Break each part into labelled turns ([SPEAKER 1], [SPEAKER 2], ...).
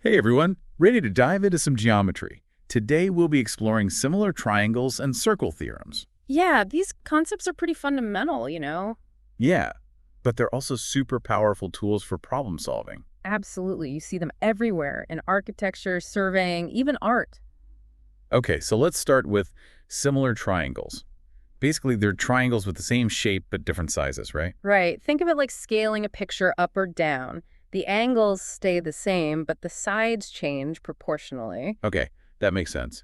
[SPEAKER 1] Hey everyone, ready to dive into some geometry. Today we'll be exploring similar triangles and circle theorems.
[SPEAKER 2] Yeah, these concepts are pretty fundamental.
[SPEAKER 1] Yeah, but they're also super powerful tools for problem solving.
[SPEAKER 2] Absolutely. You see them everywhere in architecture, surveying, even art.
[SPEAKER 1] Okay, so let's start with similar triangles. Basically, they're triangles with the same shape but different sizes, right?
[SPEAKER 2] Right. Think of it like scaling a picture up or down. The angles stay the same, but the sides change proportionally.
[SPEAKER 1] Okay, that makes sense.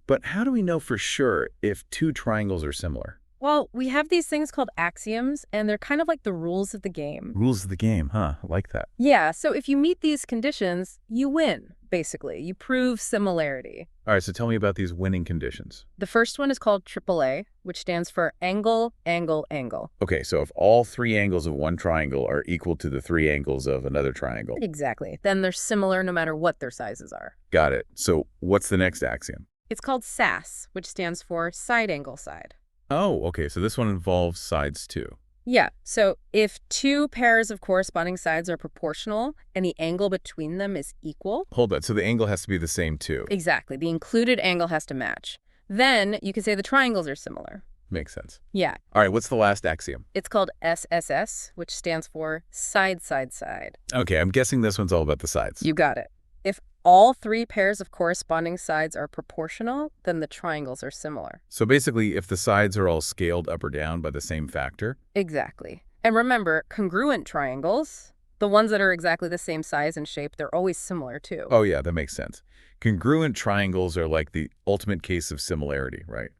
[SPEAKER 1] But how do we know for sure if two triangles are similar?
[SPEAKER 2] Well, we have these things called axioms, and they're kind of like the rules of the game.
[SPEAKER 1] Rules of the game, huh? I like that.
[SPEAKER 2] Yeah, so if you meet these conditions, you win, basically. You prove similarity.
[SPEAKER 1] All right, so tell me about these winning conditions.
[SPEAKER 2] The first one is called AAA, which stands for angle, angle, angle.
[SPEAKER 1] Okay, so if all three angles of one triangle are equal to the three angles of another triangle.
[SPEAKER 2] Exactly. Then they're similar no matter what their sizes are.
[SPEAKER 1] Got it. So what's the next axiom?
[SPEAKER 2] It's called SAS, which stands for side angle side.
[SPEAKER 1] Oh, okay, so this one involves sides too.
[SPEAKER 2] Yeah, so if two pairs of corresponding sides are proportional and the angle between them is equal,
[SPEAKER 1] Hold that, so the angle has to be the same too.
[SPEAKER 2] exactly, the included angle has to match. Then you can say the triangles are similar.
[SPEAKER 1] Makes sense.
[SPEAKER 2] Yeah,
[SPEAKER 1] All right, what's the last axiom?
[SPEAKER 2] it's called SSS, which stands for side, side, side.
[SPEAKER 1] Okay, I'm guessing this one's all about the sides.
[SPEAKER 2] You got it. If all three pairs of corresponding sides are proportional, then the triangles are similar.
[SPEAKER 1] So basically, if the sides are all scaled up or down by the same factor.
[SPEAKER 2] Exactly. And remember, congruent triangles, the ones that are exactly the same size and shape, they're always similar too.
[SPEAKER 1] Oh yeah, that makes sense. Congruent triangles are like the ultimate case of similarity, right?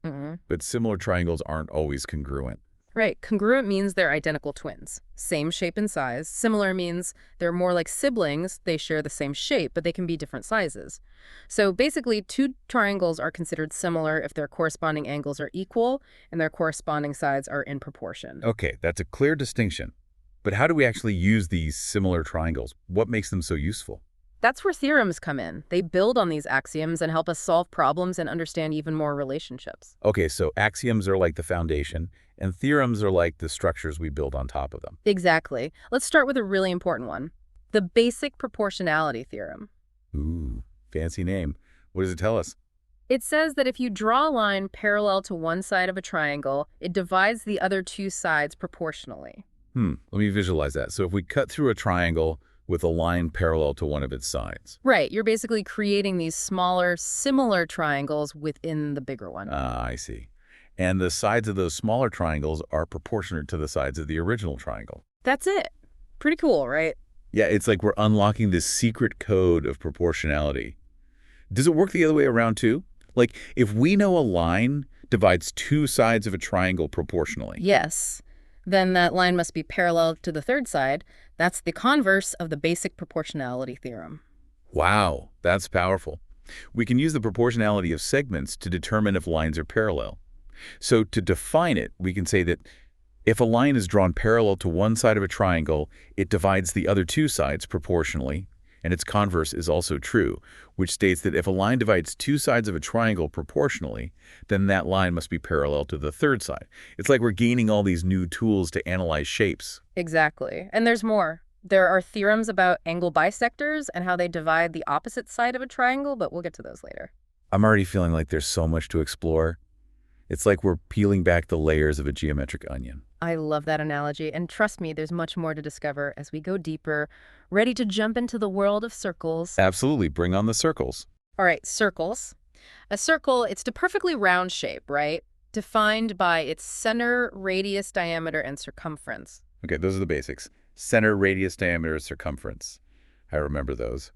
[SPEAKER 1] But similar triangles aren't always congruent.
[SPEAKER 2] Right. Congruent means they're identical twins, same shape and size. Similar means they're more like siblings. They share the same shape, but they can be different sizes. So basically, two triangles are considered similar if their corresponding angles are equal and their corresponding sides are in proportion.
[SPEAKER 1] Okay, that's a clear distinction. But how do we actually use these similar triangles? What makes them so useful?
[SPEAKER 2] That's where theorems come in. They build on these axioms and help us solve problems and understand even more relationships.
[SPEAKER 1] Okay, so axioms are like the foundation, and theorems are like the structures we build on top of them.
[SPEAKER 2] Exactly. Let's start with a really important one. The basic proportionality theorem.
[SPEAKER 1] Ooh, fancy name. What does it tell us?
[SPEAKER 2] It says that if you draw a line parallel to one side of a triangle, it divides the other two sides proportionally.
[SPEAKER 1] Let me visualize that. So if we cut through a triangle with a line parallel to one of its sides.
[SPEAKER 2] Right, you're basically creating these smaller, similar triangles within the bigger one.
[SPEAKER 1] Ah, I see. And the sides of those smaller triangles are proportionate to the sides of the original triangle.
[SPEAKER 2] That's it. Pretty cool, right?
[SPEAKER 1] Yeah, it's like we're unlocking this secret code of proportionality. Does it work the other way around too? Like, if we know a line divides two sides of a triangle proportionally.
[SPEAKER 2] Yes. Then that line must be parallel to the third side. That's the converse of the basic proportionality theorem.
[SPEAKER 1] Wow, that's powerful. We can use the proportionality of segments to determine if lines are parallel. So to define it, we can say that if a line is drawn parallel to one side of a triangle, it divides the other two sides proportionally, and its converse is also true, which states that if a line divides two sides of a triangle proportionally, then that line must be parallel to the third side. It's like we're gaining all these new tools to analyze shapes.
[SPEAKER 2] Exactly. And there's more. There are theorems about angle bisectors and how they divide the opposite side of a triangle, but we'll get to those later.
[SPEAKER 1] I'm already feeling like there's so much to explore. It's like we're peeling back the layers of a geometric onion.
[SPEAKER 2] I love that analogy, and trust me, there's much more to discover as we go deeper, ready to jump into the world of circles.
[SPEAKER 1] Absolutely, bring on the circles.
[SPEAKER 2] All right, circles. A circle, it's the perfectly round shape, right? Defined by its center, radius, diameter, and circumference.
[SPEAKER 1] Okay, those are the basics. Center, radius, diameter, circumference. I remember those.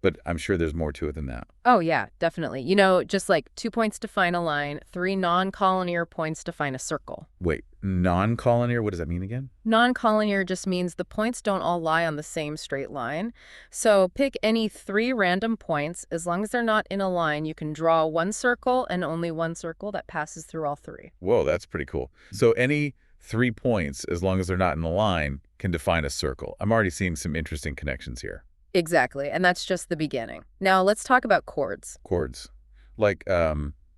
[SPEAKER 1] But I'm sure there's more to it than that.
[SPEAKER 2] Oh, yeah, definitely. Just like 2 points define a line, 3 non-collinear points define a circle.
[SPEAKER 1] Wait, non-collinear? What does that mean again?
[SPEAKER 2] Non-collinear just means the points don't all lie on the same straight line. So pick any 3 random points. As long as they're not in a line, you can draw one circle and only one circle that passes through all 3.
[SPEAKER 1] Whoa, that's pretty cool. So any 3 points, as long as they're not in a line, can define a circle. I'm already seeing some interesting connections here.
[SPEAKER 2] Exactly, and that's just the beginning. Now let's talk about chords.
[SPEAKER 1] Chords. Like,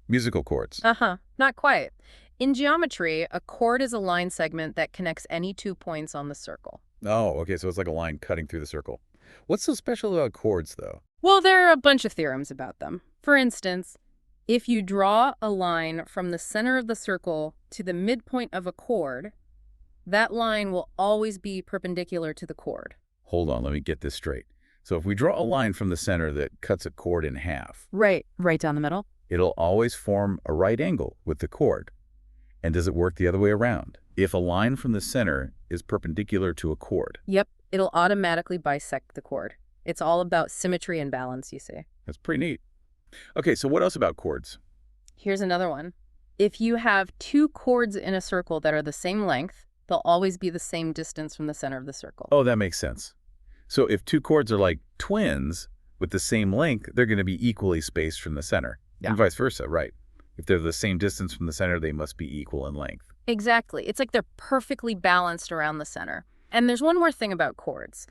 [SPEAKER 1] musical chords.
[SPEAKER 2] Not quite. In geometry, a chord is a line segment that connects any 2 points on the circle.
[SPEAKER 1] Oh, okay, so it's like a line cutting through the circle. What's so special about chords, though?
[SPEAKER 2] Well, there are a bunch of theorems about them. For instance, if you draw a line from the center of the circle to the midpoint of a chord, that line will always be perpendicular to the chord.
[SPEAKER 1] Hold on, let me get this straight. So if we draw a line from the center that cuts a chord in half,
[SPEAKER 2] Right down the middle.
[SPEAKER 1] it'll always form a right angle with the chord. And does it work the other way around? If a line from the center is perpendicular to a chord.
[SPEAKER 2] Yep, it'll automatically bisect the chord. It's all about symmetry and balance, you see.
[SPEAKER 1] That's pretty neat. Okay, so what else about chords?
[SPEAKER 2] Here's another one. If you have two chords in a circle that are the same length, they'll always be the same distance from the center of the circle.
[SPEAKER 1] Oh, that makes sense. So if two chords are like twins with the same length, they're going to be equally spaced from the center.
[SPEAKER 2] Yeah.
[SPEAKER 1] And vice versa, right? If they're the same distance from the center, they must be equal in length.
[SPEAKER 2] Exactly. It's like they're perfectly balanced around the center. And there's one more thing about chords.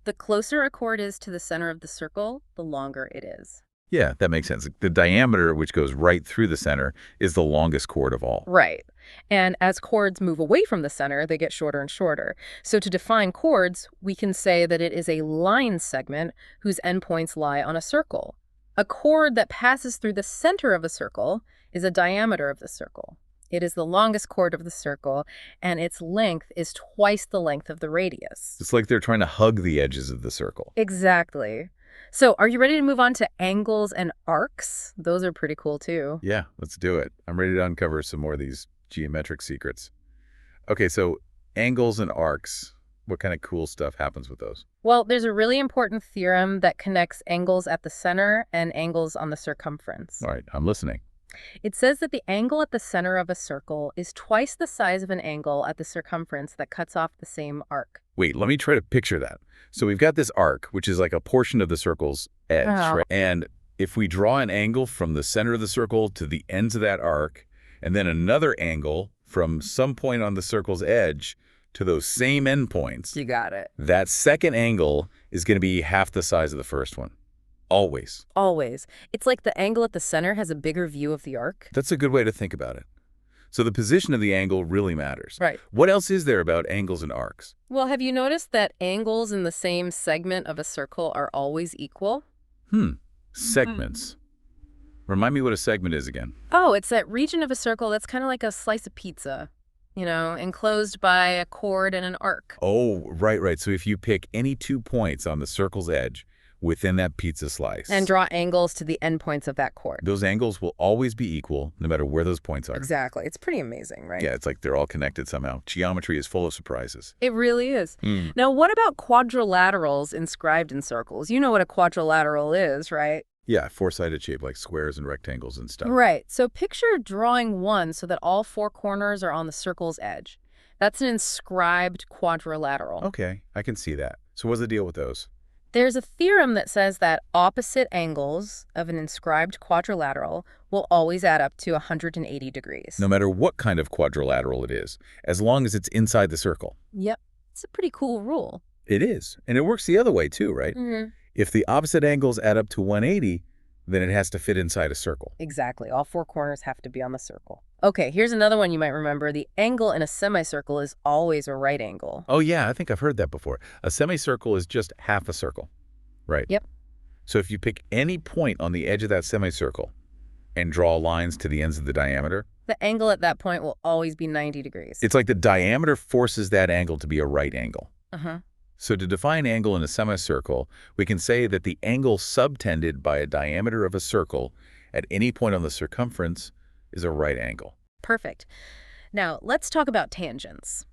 [SPEAKER 2] The closer a chord is to the center of the circle, the longer it is.
[SPEAKER 1] Yeah, that makes sense. The diameter, which goes right through the center, is the longest chord of all.
[SPEAKER 2] Right. And as chords move away from the center, they get shorter and shorter. So to define chords, we can say that it is a line segment whose endpoints lie on a circle. A chord that passes through the center of a circle is a diameter of the circle. It is the longest chord of the circle, and its length is twice the length of the radius.
[SPEAKER 1] It's like they're trying to hug the edges of the circle.
[SPEAKER 2] Exactly. So are you ready to move on to angles and arcs? Those are pretty cool too.
[SPEAKER 1] Yeah, let's do it. I'm ready to uncover some more of these geometric secrets. Okay, so angles and arcs, what kind of cool stuff happens with those?
[SPEAKER 2] Well, there's a really important theorem that connects angles at the center and angles on the circumference.
[SPEAKER 1] All right, I'm listening.
[SPEAKER 2] It says that the angle at the center of a circle is twice the size of an angle at the circumference that cuts off the same arc.
[SPEAKER 1] Wait, let me try to picture that. So we've got this arc, which is like a portion of the circle's edge, right? And if we draw an angle from the center of the circle to the ends of that arc, and then another angle from some point on the circle's edge to those same endpoints,
[SPEAKER 2] You got it.
[SPEAKER 1] that second angle is going to be half the size of the first one. Always.
[SPEAKER 2] Always. It's like the angle at the center has a bigger view of the arc.
[SPEAKER 1] That's a good way to think about it. So the position of the angle really matters.
[SPEAKER 2] Right.
[SPEAKER 1] What else is there about angles and arcs?
[SPEAKER 2] Well, have you noticed that angles in the same segment of a circle are always equal?
[SPEAKER 1] Segments. Remind me what a segment is again.
[SPEAKER 2] Oh, it's that region of a circle that's kind of like a slice of pizza, enclosed by a chord and an arc.
[SPEAKER 1] Oh, right. So if you pick any 2 points on the circle's edge within that pizza slice,
[SPEAKER 2] And draw angles to the endpoints of that chord.
[SPEAKER 1] those angles will always be equal no matter where those points are.
[SPEAKER 2] Exactly. It's pretty amazing, right?
[SPEAKER 1] Yeah, it's like they're all connected somehow. Geometry is full of surprises.
[SPEAKER 2] It really is. Now, what about quadrilaterals inscribed in circles? You know what a quadrilateral is, right?
[SPEAKER 1] Yeah, four-sided shape like squares and rectangles and stuff.
[SPEAKER 2] Right. So picture drawing one so that all four corners are on the circle's edge. That's an inscribed quadrilateral.
[SPEAKER 1] Okay, I can see that. So what's the deal with those?
[SPEAKER 2] There's a theorem that says that opposite angles of an inscribed quadrilateral will always add up to 180 degrees.
[SPEAKER 1] No matter what kind of quadrilateral it is, as long as it's inside the circle.
[SPEAKER 2] Yep. It's a pretty cool rule.
[SPEAKER 1] It is. And it works the other way too, right? If the opposite angles add up to 180, then it has to fit inside a circle.
[SPEAKER 2] Exactly. All four corners have to be on the circle. Okay, here's another one you might remember. The angle in a semicircle is always a right angle.
[SPEAKER 1] Oh yeah, I think I've heard that before. A semicircle is just half a circle, right?
[SPEAKER 2] Yep.
[SPEAKER 1] So if you pick any point on the edge of that semicircle and draw lines to the ends of the diameter,
[SPEAKER 2] The angle at that point will always be 90 degrees.
[SPEAKER 1] it's like the diameter forces that angle to be a right angle.
[SPEAKER 2] Uh-huh.
[SPEAKER 1] So to define angle in a semicircle, we can say that the angle subtended by a diameter of a circle at any point on the circumference is a right angle.
[SPEAKER 2] Perfect. Now, let's talk about tangents.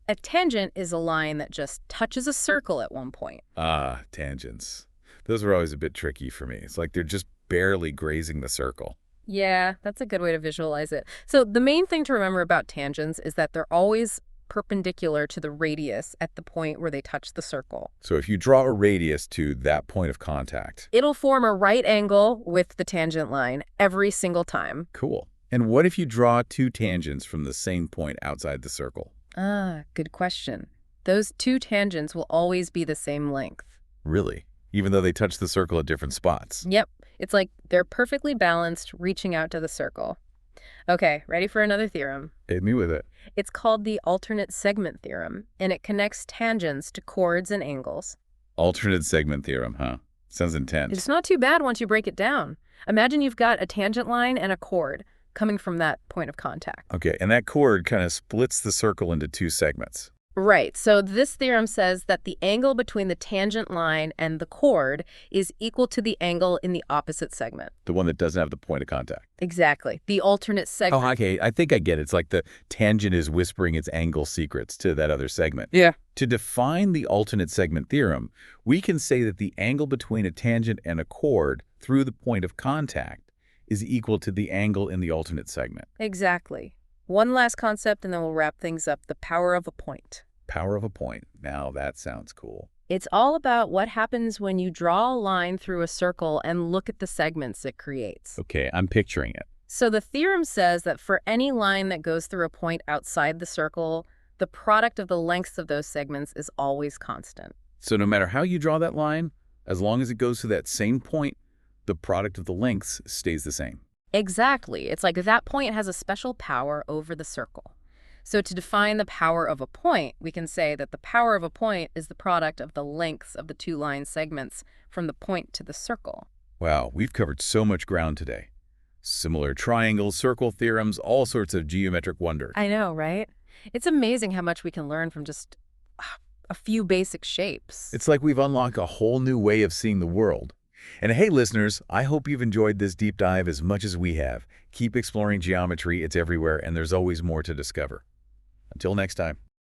[SPEAKER 2] A tangent is a line that just touches a circle at one point.
[SPEAKER 1] Ah, tangents. Those are always a bit tricky for me. It's like they're just barely grazing the circle.
[SPEAKER 2] Yeah, that's a good way to visualize it. So the main thing to remember about tangents is that they're always perpendicular to the radius at the point where they touch the circle.
[SPEAKER 1] So if you draw a radius to that point of contact.
[SPEAKER 2] It'll form a right angle with the tangent line every single time.
[SPEAKER 1] Cool. And what if you draw two tangents from the same point outside the circle?
[SPEAKER 2] Ah, good question. Those two tangents will always be the same length.
[SPEAKER 1] Really? Even though they touch the circle at different spots?
[SPEAKER 2] Yep. It's like they're perfectly balanced, reaching out to the circle. Okay, ready for another theorem?
[SPEAKER 1] Hit me with it.
[SPEAKER 2] It's called the alternate segment theorem, and it connects tangents to chords and angles.
[SPEAKER 1] Alternate segment theorem, huh? Sounds intense.
[SPEAKER 2] It's not too bad once you break it down. Imagine you've got a tangent line and a chord coming from that point of contact.
[SPEAKER 1] Okay, and that chord kind of splits the circle into two segments.
[SPEAKER 2] Right, so this theorem says that the angle between the tangent line and the chord is equal to the angle in the opposite segment.
[SPEAKER 1] The one that doesn't have the point of contact.
[SPEAKER 2] Exactly, the alternate segment.
[SPEAKER 1] Oh, okay, I think I get it. It's like the tangent is whispering its angle secrets to that other segment.
[SPEAKER 2] Yeah.
[SPEAKER 1] To define the alternate segment theorem, we can say that the angle between a tangent and a chord through the point of contact is equal to the angle in the alternate segment.
[SPEAKER 2] Exactly. One last concept and then we'll wrap things up, the power of a point.
[SPEAKER 1] Power of a point. Now that sounds cool.
[SPEAKER 2] It's all about what happens when you draw a line through a circle and look at the segments it creates.
[SPEAKER 1] Okay, I'm picturing it.
[SPEAKER 2] So the theorem says that for any line that goes through a point outside the circle, the product of the lengths of those segments is always constant.
[SPEAKER 1] So no matter how you draw that line, as long as it goes to that same point, the product of the lengths stays the same.
[SPEAKER 2] Exactly. It's like that point has a special power over the circle. So to define the power of a point, we can say that the power of a point is the product of the lengths of the two line segments from the point to the circle.
[SPEAKER 1] Wow, we've covered so much ground today. Similar triangles, circle theorems, all sorts of geometric wonders.
[SPEAKER 2] I know, right? It's amazing how much we can learn from just a few basic shapes.
[SPEAKER 1] It's like we've unlocked a whole new way of seeing the world. And hey, listeners, I hope you've enjoyed this deep dive as much as we have. Keep exploring geometry. It's everywhere, and there's always more to discover. Until next time.